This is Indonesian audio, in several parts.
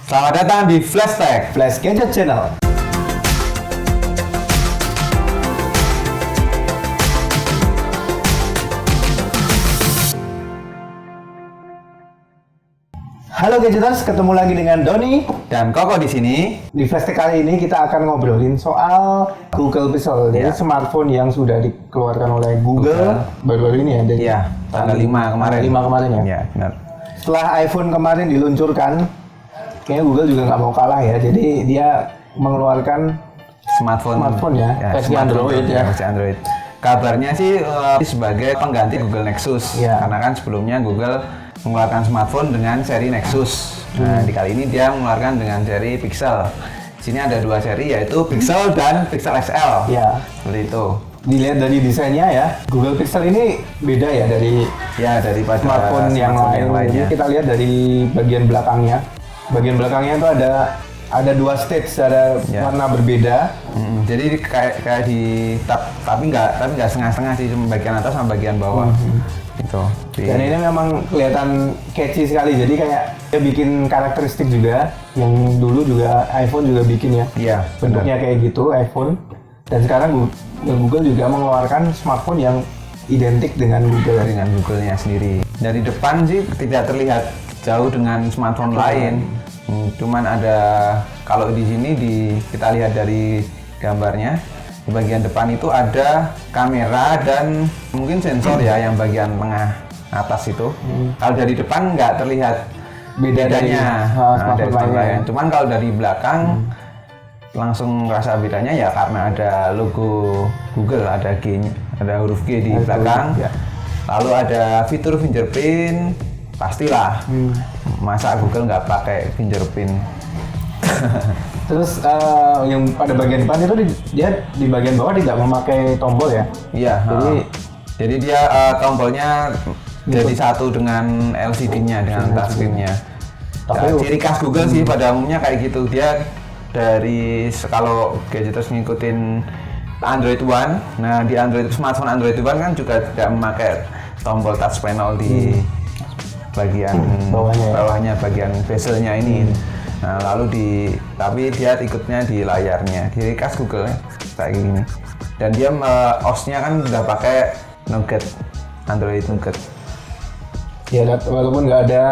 Selamat datang di Flash Tech, Flash Gadget Channel. Halo Gadgeters, ketemu lagi dengan Doni dan Koko di sini. Di Flash Tech kali ini kita akan ngobrolin soal Google Pixel, jadi smartphone yang sudah dikeluarkan oleh Google baru-baru ini ya. Iya, tanggal 5 kemarin. 5 kemarin ya. Iya, benar. Setelah iPhone kemarin diluncurkan, kayaknya Google juga nggak mau kalah ya. Jadi dia mengeluarkan smartphone ya, versi Android ya. Versi Android. Kabarnya sih sebagai pengganti Google Nexus. Karena kan sebelumnya Google mengeluarkan smartphone dengan seri Nexus. Nah, di kali ini dia mengeluarkan dengan seri Pixel. Di sini ada dua seri, yaitu Pixel dan Pixel XL. Ya. Seperti itu. Dilihat dari desainnya ya, Google Pixel ini beda ya daripada smartphone yang lainnya. Kita lihat dari bagian belakangnya. Bagian belakangnya itu ada dua stage, ada warna berbeda. Jadi kayak di tapi nggak setengah-setengah sih, cuma bagian atas sama bagian bawah. Gitu. Dan ini memang kelihatan catchy sekali. Jadi kayak dia bikin karakteristik juga yang dulu juga iPhone juga bikin ya. Iya. Bentuknya kayak gitu iPhone. Dan sekarang Google juga mengeluarkan smartphone yang identik dengan Google-nya sendiri. Dari depan sih tidak terlihat jauh dengan smartphone lain. Cuman ada, kalau di sini kita lihat dari gambarnya, di bagian depan itu ada kamera dan mungkin sensor ya, yang bagian tengah atas itu. Kalau dari depan nggak terlihat bedanya dari lain. Cuman kalau dari belakang langsung rasa bedanya ya, karena ada logo Google, ada huruf G di belakang. Lalu ada fitur fingerprint, pastilah. Masa Google nggak pakai fingerprint? Terus yang pada bagian depan itu dia di bagian bawah tidak memakai tombol ya? Iya. Jadi dia tombolnya jadi satu dengan LCD-nya, dengan touchscreen-nya. Tapi ciri khas Google sih pada umumnya kayak gitu. Dia kalau gadgeters ngikutin Android One, nah di smartphone Android One kan juga tidak memakai tombol touch panel di bagian bawahnya, bagian bezelnya ini. Nah, tapi dia ikutnya di layarnya. Ciri khas Google kayak gini. Dan dia OS-nya kan udah pakai Nougat, Android Nougat. Ya, walaupun nggak ada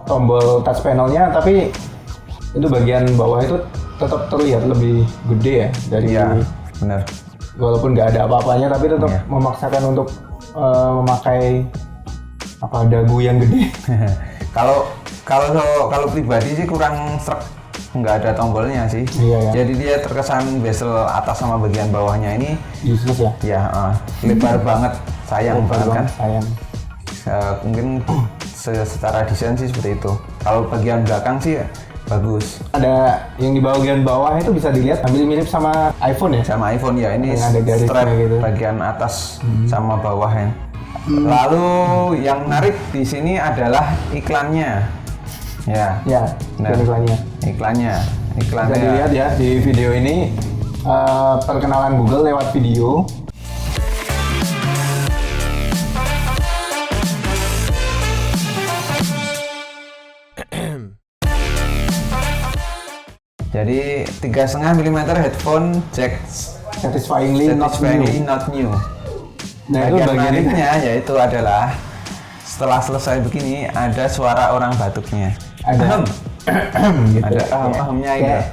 tombol touch panelnya, tapi itu bagian bawah itu tetap terlihat lebih gede ya dari. Benar. Walaupun nggak ada apa-apanya, tapi tetap memaksakan untuk memakai dagu yang gede. Kalau pribadi sih kurang srek, nggak ada tombolnya sih. Jadi dia terkesan bezel atas sama bagian bawahnya ini useless ya. Lebar banget, sayang banget kan. Sayang. Mungkin secara desain sih seperti itu. Kalau bagian belakang sih bagus. Ada yang di bagian bawah itu bisa dilihat hampir mirip sama iPhone ya. Sama iPhone ya, ini strap gitu. Bagian atas sama bawahnya. Lalu yang menarik di sini adalah iklannya. Iklannya. Bisa dilihat ya di video ini, perkenalan Google lewat video. Jadi 3,5 mm headphone jack satisfyingly not new. Nah, itu menariknya yaitu adalah setelah selesai begini ada suara orang batuknya. Ada gitu. Ada ahamnya itu.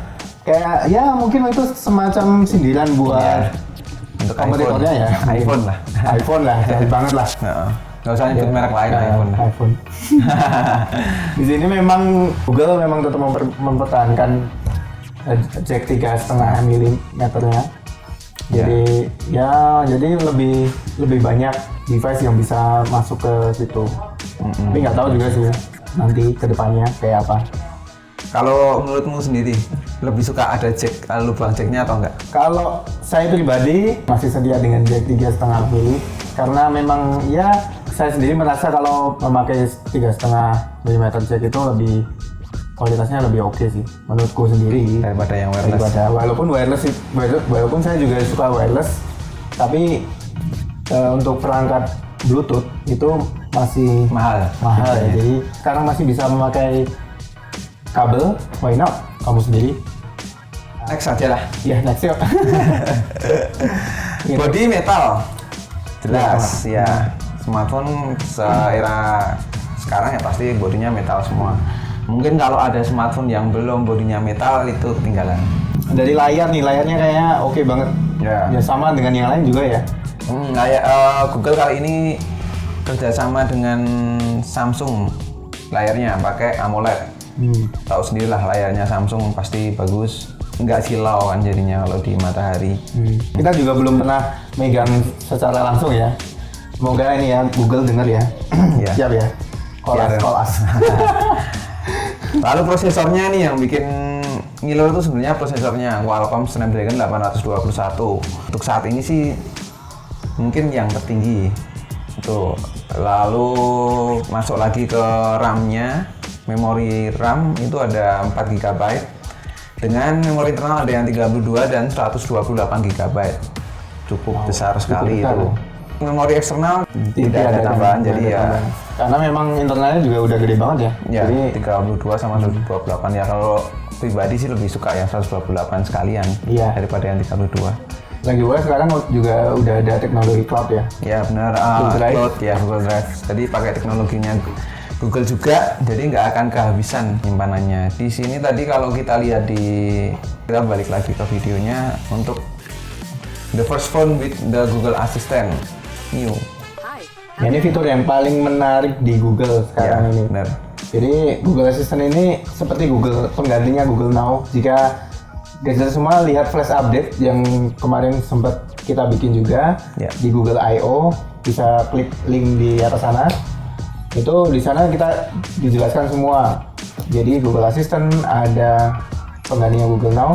Kayak ya mungkin itu semacam sindiran buat untuk kompetitornya ya. iPhone lah, jelas banget lah. Nggak usah nyebut merek lain, iPhone. Di sini memang Google memang tetap mempertahankan jack 3,5 mm-nya. Jadi lebih banyak device yang bisa masuk ke situ. Tapi nggak tahu juga sih nanti kedepannya kayak apa. Kalau menurutmu sendiri lebih suka ada lubang jacknya atau enggak? Kalau saya pribadi masih sedia dengan jack 3,5 mm, karena memang saya sendiri merasa kalau memakai 3,5 mm jack itu kualitasnya lebih oke sih menurutku sendiri daripada yang wireless. Walaupun saya juga suka wireless, tapi untuk perangkat Bluetooth itu masih mahal ya. Jadi sekarang masih bisa memakai kabel, why not? Kamu sendiri? Next aja lah. Ya, next yuk. Body metal, jelas ya. Smartphone seera sekarang ya pasti bodinya metal semua. Mungkin kalau ada smartphone yang belum bodinya metal itu ketinggalan. Dari layar nih, layarnya kayaknya oke banget. Ya. Ya sama dengan yang lain juga ya. Kayak Google kali ini kerjasama dengan Samsung, layarnya pakai AMOLED. Tahu sendirilah layarnya Samsung pasti bagus, nggak silau kan jadinya kalau di matahari. Kita juga belum pernah megang secara langsung ya. Semoga ini ya Google denger ya. Ya. Siap ya. Kolas. Lalu prosesornya nih yang bikin ngiler itu sebenarnya prosesornya Qualcomm Snapdragon 821. Untuk saat ini sih mungkin yang tertinggi. Itu. Lalu masuk lagi ke RAM-nya. Memori RAM itu ada 4 GB. Dengan memori internal ada yang 32 dan 128 GB. Cukup besar sekali itu. Memori eksternal tidak ada tambahan, jadi ya karena memang internalnya juga udah gede banget ya. Ya, jadi 32 sama 128 ya. Kalau pribadi sih lebih suka yang 128 sekalian daripada yang 32. Lagi pula sekarang juga udah ada teknologi cloud ya. Ya benar, cloud ya, Google Drive. Jadi pakai teknologinya Google juga, jadi nggak akan kehabisan nyimpanannya. Di sini tadi kalau kita lihat kita balik lagi ke videonya untuk the first phone with the Google Assistant New. Ya, ini fitur yang paling menarik di Google sekarang ini. Benar. Jadi Google Assistant ini seperti Google penggantinya Google Now. Jika gadget semua lihat flash update yang kemarin sempat kita bikin juga di Google I/O, bisa klik link di atas sana. Itu di sana kita dijelaskan semua. Jadi Google Assistant ada penggantinya Google Now,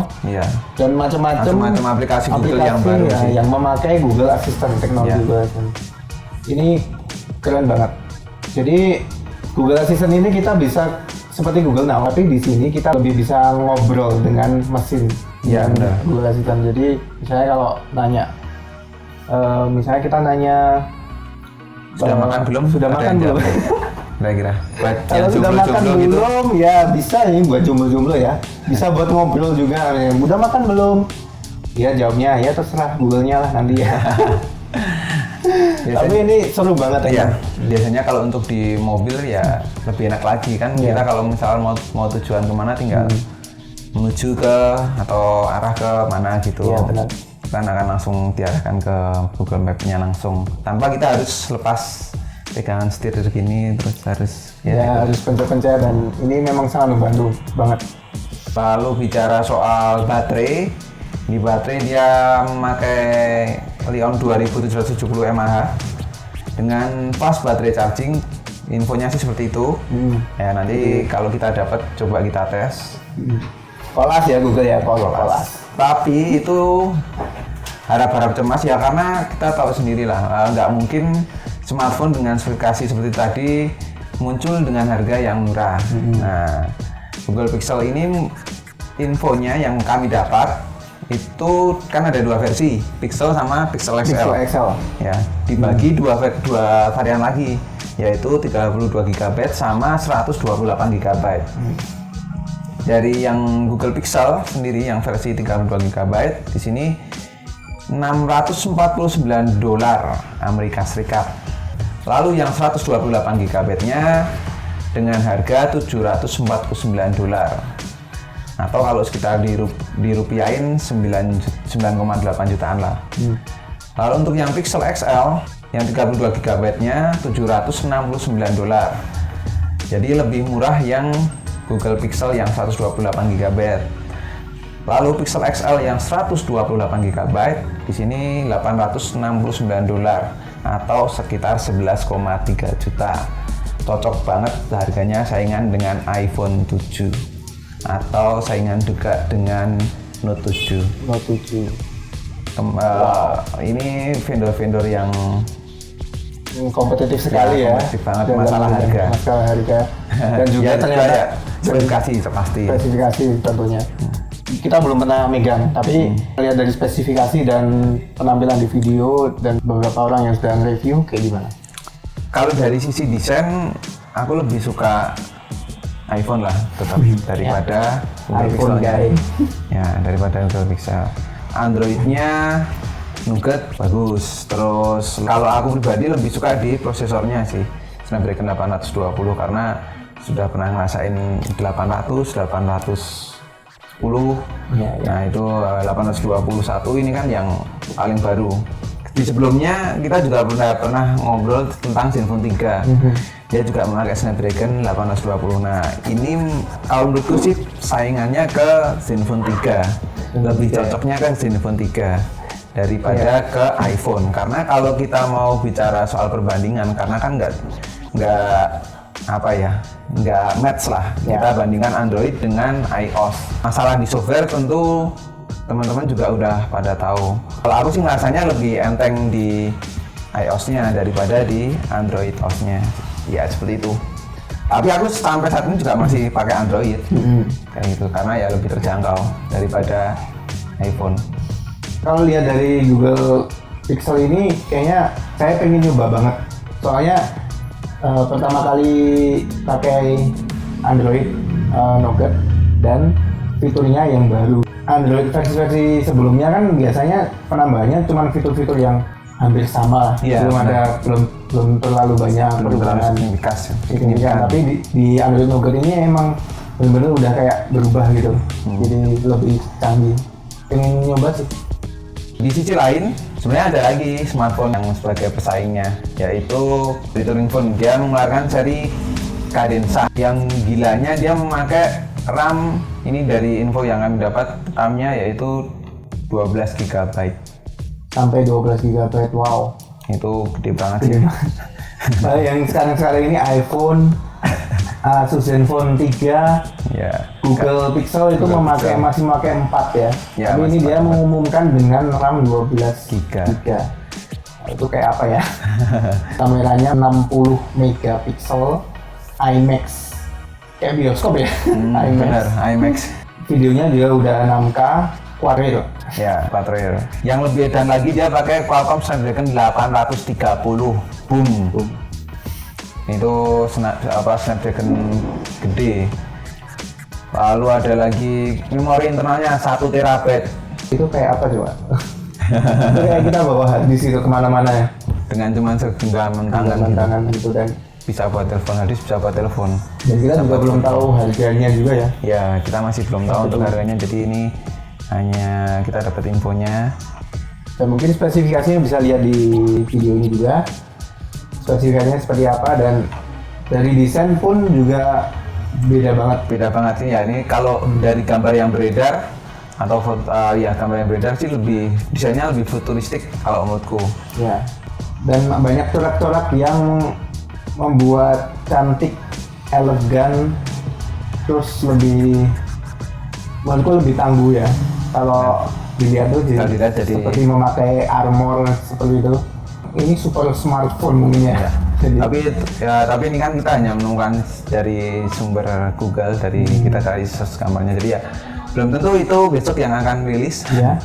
dan macam-macam aplikasi Google yang baru yang memakai Google Assistant, teknologi Google Assistant. Ini keren banget. Jadi Google Assistant ini kita bisa seperti Google Now, tapi di sini kita lebih bisa ngobrol dengan mesin. Ya, benar. Google Assistant. Jadi misalnya kalau nanya, misalnya kita nanya, sudah makan belum? Sudah makan belum? Kira-kira. Kalau sudah makan belum, gitu. Ya bisa ini buat jomblo-jomblo ya. Bisa buat ngobrol juga. Udah makan belum? Ya jawabnya ya terserah Google-nya lah nanti ya. Tapi ini seru banget ya. Biasanya kalau untuk di mobil ya lebih enak lagi kan. Kita kalau misalnya mau tujuan kemana tinggal menuju ke atau arah ke mana gitu. Iya benar. Kan akan langsung diarahkan ke Google Map-nya langsung tanpa kita harus lepas pegangan setir begini terus harus harus pencet-pencet, dan ini memang sangat membantu banget. Lalu bicara soal baterai, di baterai dia memakai Li-ion 2770 mAh dengan fast baterai charging. Infonya sih seperti itu. Ya nanti kalau kita dapat coba kita tes. Kolas ya Google ya, kolas. Tapi itu harap-harap cemas ya, karena kita tahu sendirilah nggak mungkin smartphone dengan spesifikasi seperti tadi muncul dengan harga yang murah. Nah, Google Pixel ini infonya yang kami dapat itu kan ada dua versi, Pixel sama Pixel XL. Ya, dibagi dua varian lagi, yaitu 32 GB sama 128 GB. Dari yang Google Pixel sendiri yang versi 32 GB di sini $649 Amerika Serikat. Lalu yang 128 GB-nya dengan harga $749. Atau kalau sekitar dirupiahin 9,8 jutaan lah. Lalu untuk yang Pixel XL yang 32 GB-nya $769. Jadi lebih murah yang Google Pixel yang 128 GB. Lalu Pixel XL yang 128 GB di sini $869 atau sekitar 11,3 juta. Cocok banget harganya, saingan dengan iPhone 7 atau saingan juga dengan Note 7. Ini vendor-vendor yang kompetitif sekali ya. Kompetitif banget masalah harga. Dan juga ternyata spesifikasi spesifikasi tentunya. Kita belum pernah megang, tapi lihat dari spesifikasi dan penampilan di video dan beberapa orang yang sedang review kayak gimana? Kalau dari sisi desain, aku lebih suka iPhone lah tetap daripada Google iPhone Pixel-nya. guys. Ya, daripada Google Pixel. Android-nya Nougat bagus. Terus kalau aku pribadi lebih suka di prosesornya sih, Snapdragon 820 karena sudah pernah ngerasain 800, 810. Ya. Nah itu 821 ini kan yang paling baru. Di sebelumnya kita juga pernah ngobrol tentang Zenfone 3. Dia juga memakai Snapdragon 820. Nah ini kalau menurutku sih saingannya ke Zenfone 3. Lebih cocoknya kan Zenfone 3 daripada ke iPhone. Karena kalau kita mau bicara soal perbandingan, karena kan nggak match lah. Kita bandingkan Android dengan iOS. Masalah di software tentu teman-teman juga udah pada tahu. Kalau aku sih ngerasanya lebih enteng di iOS-nya daripada di Android OS-nya. Ya seperti itu. Tapi aku sampai saat ini juga masih pakai Android. Kayak gitu karena ya lebih terjangkau daripada iPhone. Kalau lihat dari Google Pixel ini kayaknya saya pengen nyoba banget. Soalnya pertama kali pakai Android Nougat dan fiturnya yang baru. Android versi sebelumnya kan biasanya penambahannya cuma fitur-fitur yang hampir sama lah. Belum terlalu banyak perubahan signifikan. Tapi di Android Nougat ini emang benar-benar udah kayak berubah gitu. Jadi lebih canggih. Pengen nyoba sih. Di sisi lain, sebenarnya ada lagi smartphone yang sebagai pesaingnya, yaitu Turing Phone. Dia mengeluarkan seri Cadenza yang gilanya dia memakai RAM, ini dari info yang kami dapat, RAM-nya yaitu 12 GB. Sampai 12 GB, wow. Itu gede banget sih. Yang sekarang ini iPhone, Asus Zenfone 3, Google Pixel itu masih memakai 4 ya. Tapi ini dia mengumumkan dengan RAM 12 GB. Itu kayak apa ya? Kameranya 60 megapiksel, IMAX. Kayak bioskop ya? Benar, IMAX. Videonya juga udah 6K, Quad Real. Ya, Quad Real. Yang lebih edan lagi dia pakai Qualcomm Snapdragon 830. Boom. Itu Snapdragon gede. Lalu ada lagi memori internalnya 1 TB. Itu kayak apa coba? Itu kayak kita bawa harddisk itu kemana-mana ya? Dengan cuma segenggaman tangan gitu dan bisa buat telepon, harddisk bisa buat telepon. Dan kita juga belum tahu harganya juga ya? Ya, kita masih belum tahu untuk harganya. Jadi ini hanya kita dapat infonya. Dan mungkin spesifikasinya bisa lihat di video ini juga. Spesifikasinya seperti apa dan dari desain pun juga beda banget sih ya. Ini kalau dari gambar yang beredar atau gambar yang beredar sih desainnya lebih futuristik kalau menurutku ya. Dan banyak corak-corak yang membuat cantik, elegan, terus menurutku lebih tangguh ya kalau dilihat tuh jadi seperti memakai armor seperti itu. Ini super smartphone mungkin ya. Tapi ini kan kita hanya menemukan dari sumber Google, dari kita cari search gambarnya. Jadi ya belum tentu itu besok yang akan rilis. Ya.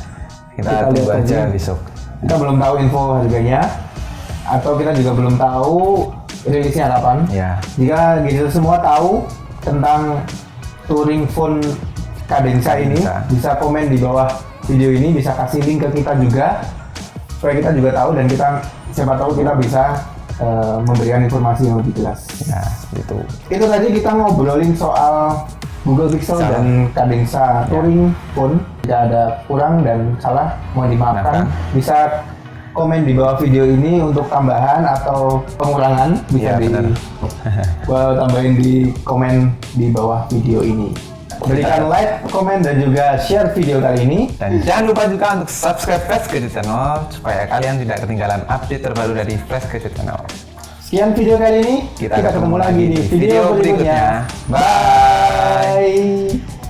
kita tunggu aja besok. Kita belum tahu info harganya atau kita juga belum tahu rilisnya kapan. Ya. Jika gitu semua tahu tentang Turing Phone Cadenza ini, bisa komen di bawah video ini, bisa kasih link ke kita juga supaya kita juga tahu dan siapa tahu kita bisa memberikan informasi yang lebih jelas. Ya, itu. Itu tadi kita ngobrolin soal Google Pixel dan Cadenza Turing Phone. Jika ada kurang dan salah, mohon dimaafkan. Bisa komen di bawah video ini untuk tambahan atau pengurangan, bisa tambahin di komen di bawah video ini. Berikan like, komen, dan juga share video kali ini. Dan jangan lupa juga untuk subscribe Flash Gadget Channel supaya kalian tidak ketinggalan update terbaru dari Flash Gadget Channel. Sekian video kali ini. Kita ketemu lagi di video berikutnya. Bye!